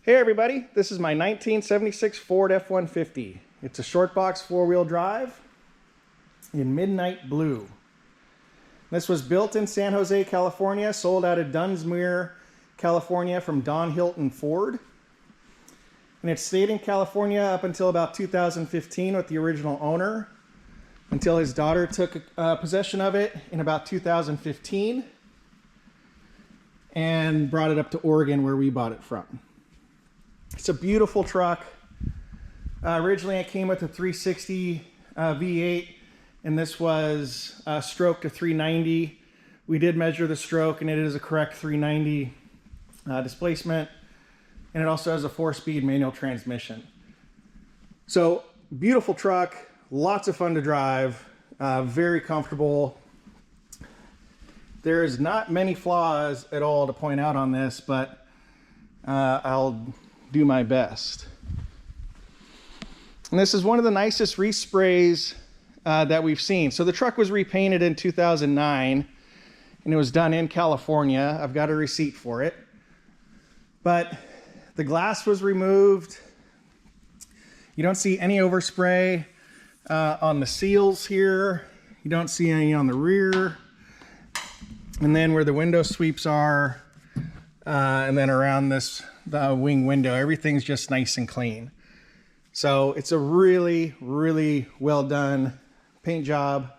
Hey everybody, this is my 1976 Ford F-150. It's a short box four-wheel drive in midnight blue. This was built in San Jose, California, sold out of Dunsmuir, California from Don Hilton Ford. And it stayed in California up until about 2015 with the original owner, until his daughter took possession of it in about 2015 and brought it up to Oregon where we bought it from. It's a beautiful truck. Originally it came with a 360 V8, and this was stroke to 390. We did measure the stroke and it is a correct 390 displacement, and it also has a 4-speed manual transmission. So beautiful truck, lots of fun to drive, very comfortable. There is not many flaws at all to point out on this, but I'll do my best. And this is one of the nicest resprays that we've seen. So the truck was repainted in 2009 and it was done in California. I've got a receipt for it. But the glass was removed. You don't see any overspray on the seals here. You don't see any on the rear. And then where the window sweeps are, and then around the wing window, everything's just nice and clean. So it's a really, really well done paint job,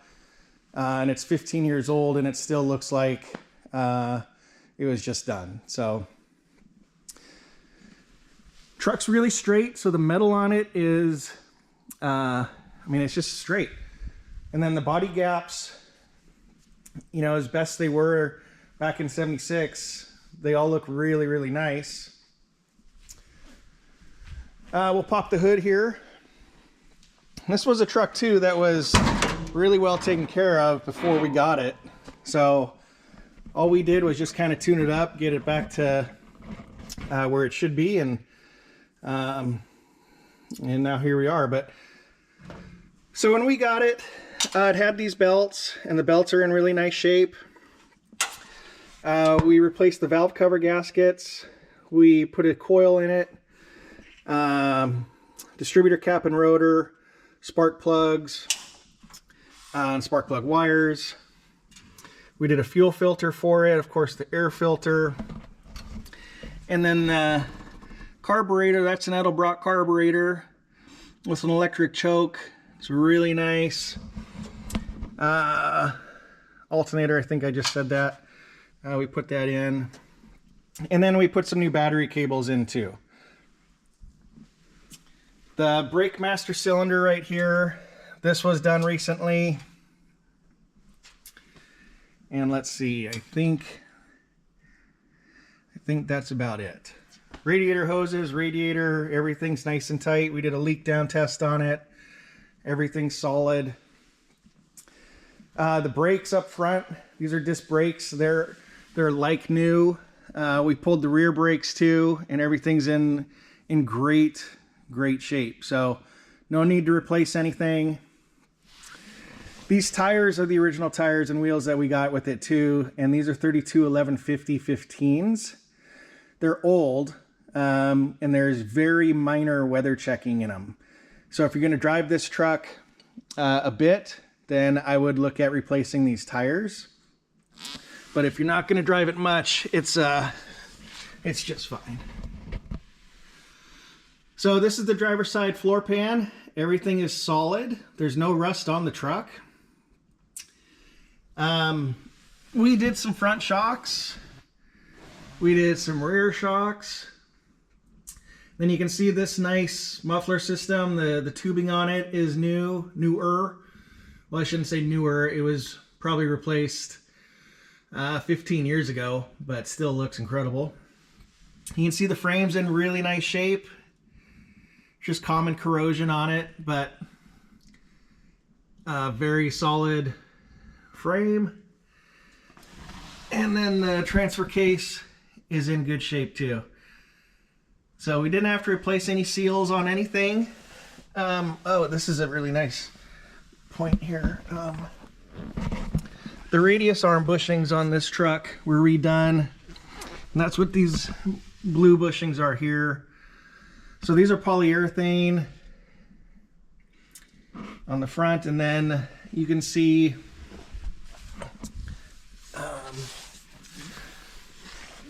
and it's 15 years old and it still looks like it was just done. So truck's really straight, so the metal on it is it's just straight. And then the body gaps, you know, as best they were back in 76, they all look really, really nice. We'll pop the hood here. This was a truck too that was really well taken care of before we got it. So all we did was just kind of tune it up, get it back to where it should be, and now here we are. But so when we got it, it had these belts, and the belts are in really nice shape. We replaced the valve cover gaskets. We put a coil in it. Distributor cap and rotor, spark plugs, and spark plug wires. We did a fuel filter for it, of course the air filter, and then the carburetor. That's an Edelbrock carburetor with an electric choke. It's really nice. Alternator, I think I just said that. We put that in, and then we put some new battery cables in too. The brake master cylinder right here, this was done recently. And let's see, I think that's about it. Radiator hoses, radiator, everything's nice and tight. We did a leak down test on it. Everything's solid. The brakes up front, these are disc brakes. They're like new. We pulled the rear brakes too, and everything's in great shape. So no need to replace anything. These tires are the original tires and wheels that we got with it too, and these are 32 1150 15s. They're old, and there's very minor weather checking in them. So if you're going to drive this truck a bit, then I would look at replacing these tires. But if you're not going to drive it much, it's just fine. So this is the driver's side floor pan. Everything is solid. There's no rust on the truck. We did some front shocks. We did some rear shocks. Then you can see this nice muffler system. The tubing on it is newer. Well, I shouldn't say newer. It was probably replaced 15 years ago, but still looks incredible. You can see the frame's in really nice shape. Just common corrosion on it, but very solid frame. And then the transfer case is in good shape too. So we didn't have to replace any seals on anything. Oh, this is a really nice point here. The radius arm bushings on this truck were redone, and that's what these blue bushings are here. So these are polyurethane on the front, and then you can see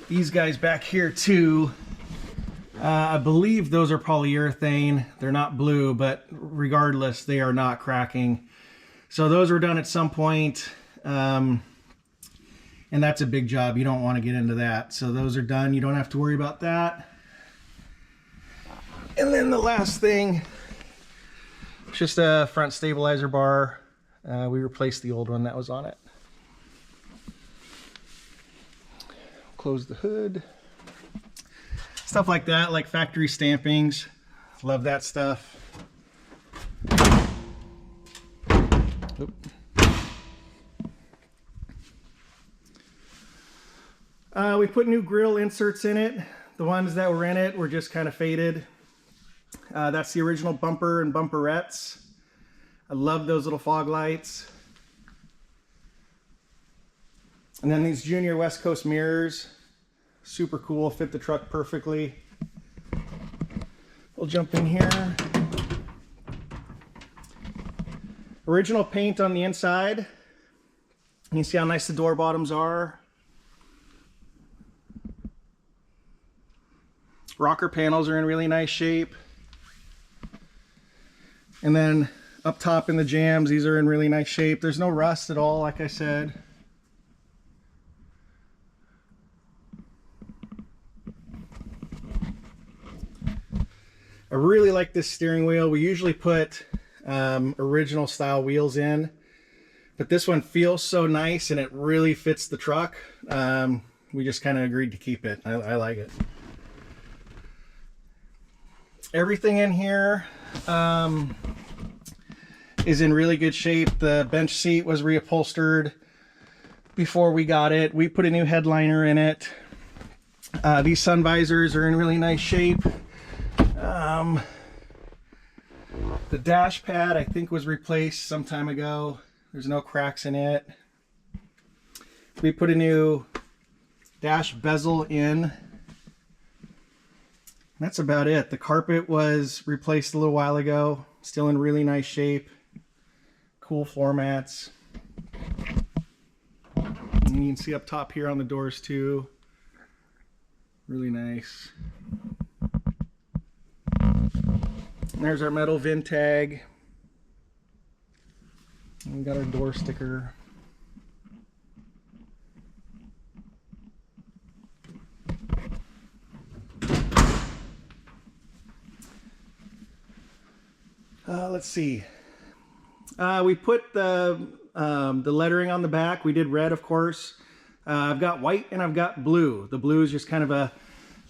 these guys back here too. I believe those are polyurethane. They're not blue, but regardless, they are not cracking. So those were done at some point, and that's a big job. You don't want to get into that. So those are done. You don't have to worry about that. And then the last thing, just a front stabilizer bar. We replaced the old one that was on it. Close the hood. Stuff like that, like factory stampings. Love that stuff. Oop. We put new grill inserts in it. The ones that were in it were just kind of faded. That's the original bumper and bumperettes. I love those little fog lights. And then these Junior West Coast mirrors. Super cool, fit the truck perfectly. We'll jump in here. Original paint on the inside. You can see how nice the door bottoms are. Rocker panels are in really nice shape. And then up top in the jams, these are in really nice shape. There's no rust at all, like I said. I really like this steering wheel. We usually put original style wheels in, but this one feels so nice and it really fits the truck. We just kind of agreed to keep it. I like it. Everything in here is in really good shape. The bench seat was reupholstered before we got it. We put a new headliner in it. These sun visors are in really nice shape. The dash pad I think was replaced some time ago. There's no cracks in it. We put a new dash bezel in. That's about it. The carpet was replaced a little while ago. Still in really nice shape. Cool floor mats. And you can see up top here on the doors too. Really nice. And there's our metal VIN tag. And we got our door sticker. Let's see. We put the lettering on the back. We did red, of course. I've got white and I've got blue. The blue is just kind of a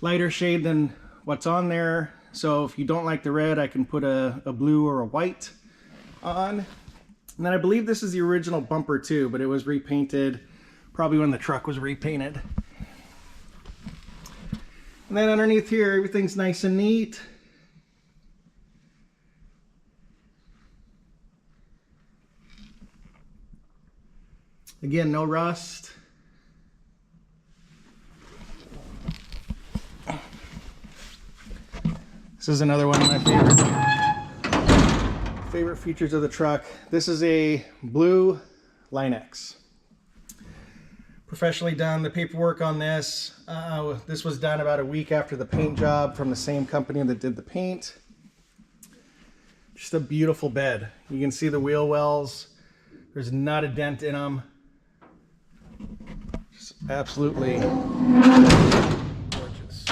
lighter shade than what's on there. So if you don't like the red, I can put a blue or a white on. And then I believe this is the original bumper too, but it was repainted probably when the truck was repainted. And then underneath here, everything's nice and neat. Again, no rust. This is another one of my favorite features of the truck. This is a blue Line-X. Professionally done. The paperwork on this, this was done about a week after the paint job from the same company that did the paint. Just a beautiful bed. You can see the wheel wells. There's not a dent in them. Just absolutely gorgeous.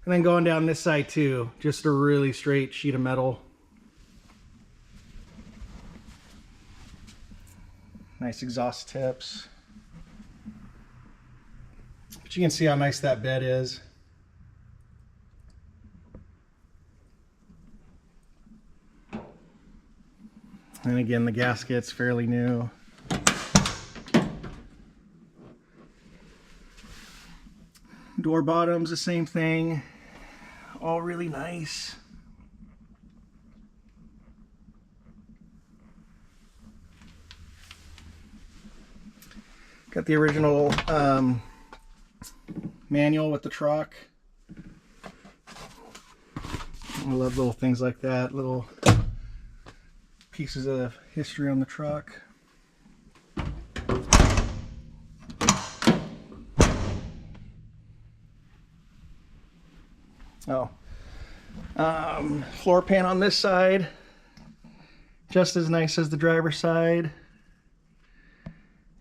And then going down this side too, just a really straight sheet of metal. Nice exhaust tips. But you can see how nice that bed is. And again, the gasket's fairly new. Door bottoms, the same thing. All really nice. Got the original manual with the truck. I love little things like that, little pieces of history on the truck. Oh, floor pan on this side, just as nice as the driver's side.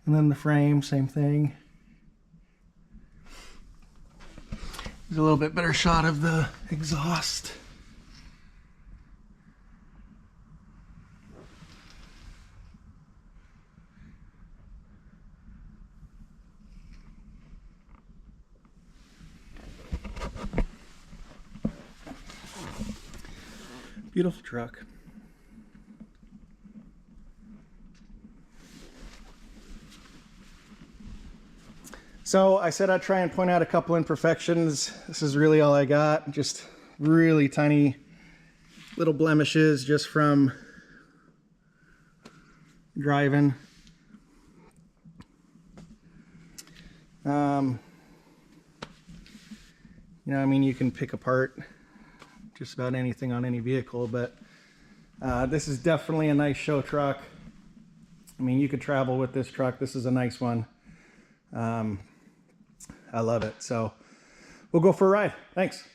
And then the frame, same thing. There's a little bit better shot of the exhaust. Beautiful truck. So I said I'd try and point out a couple imperfections. This is really all I got. Just really tiny little blemishes just from driving. You know, I mean, you can pick apart just about anything on any vehicle, but this is definitely a nice show truck. I mean, you could travel with this truck. This is a nice one. I love it. So we'll go for a ride. Thanks.